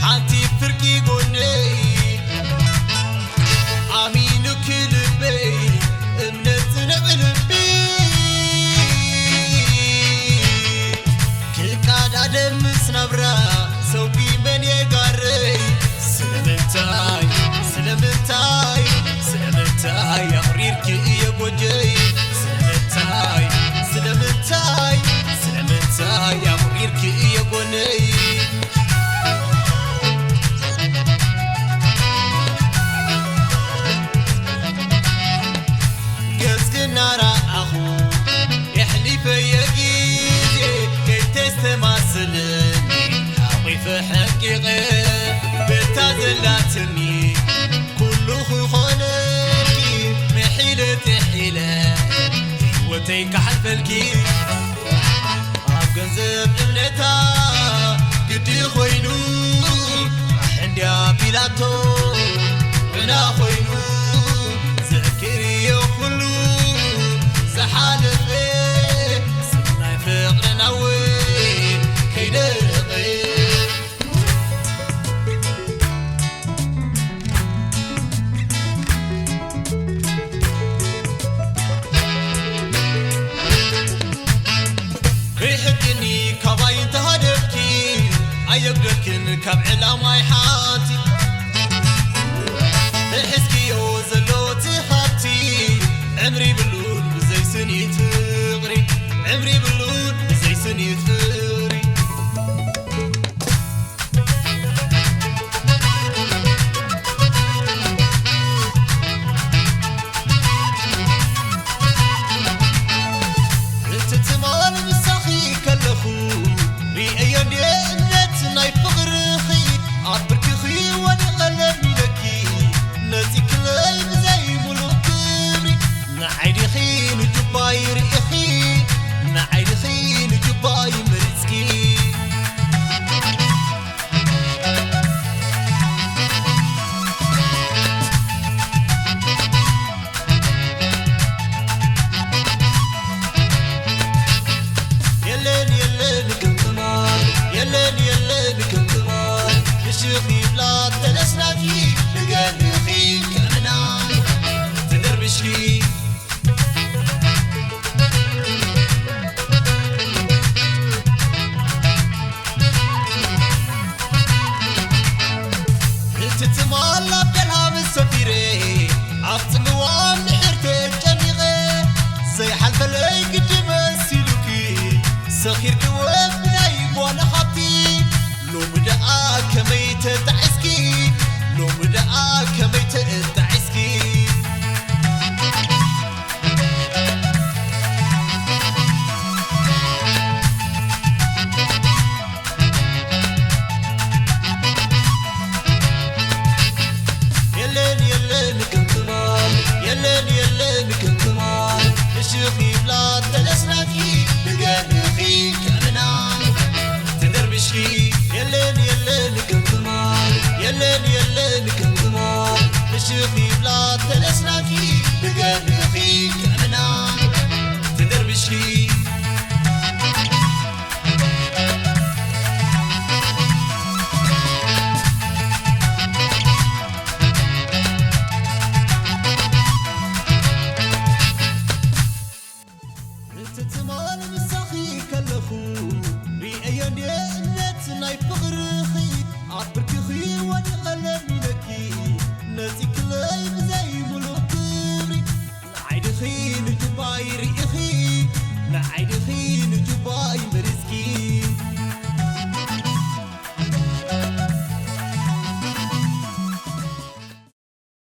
حانتي فرقي قولي عمين كلبي امنت نقلبي كل قاد عدم سنبرا سوقي من يقاري سلمتاي سلمتاي سلمتاي يا مريرك يا بوجي سلمتاي سلمتاي سلمتاي يا مريرك يا بوني نارا أخو يحلف يجيزي كي تستماثلني حقي في حقيقي بتازلاتني كله خونكي محيلة حيلة وتيك حفلكي أبقنزب إمنتا قدي خوينو عندي أبيلاتو بنا خوينو ذكري يخلو حالفي سمعي فقرنا وين كيدرقي ريحتني كباين تهدبكي أيقدركن كبعلا ماي حاتي الحسكي وزلوتي خاتي عمري بلون زي سني تغري عمري بلون زي سني تغري انت تمال مساخي كلخو ريئي دينت ناي فغرخي عبرك خي واني قلبي لكي ناسي كلب زي ملوك نعيدي خين جباير إخي نعيدي خين جباي مرزقي يلين يلين كنتمال يلين يلين كنتمال يشيخي بلاد تلسناكي لقاني خين كمناي تدربشكي تتمالى بكلام السفيري عفتموام نحرتك جنيغي زي حلف اللي قد مسيلوكي سخير كواب نايم وانا خطي لو مدعا كميت تعسكي لو مدعا كميت تعسكي شيخي بلاد تلسناكي بقاني خي كمناي تدربشكي يلين يلين كنتمال يلين يلين كنتمال شيخي بلاد تلسناكي بقاني خي كمناي تدربشكي تتمال مساخي كلخو ريئي دينت ناي فغرخي عبرك خي واني قلبي لكي ناسي كلب زي ملوك نعيد خي نجباير إخي نعيد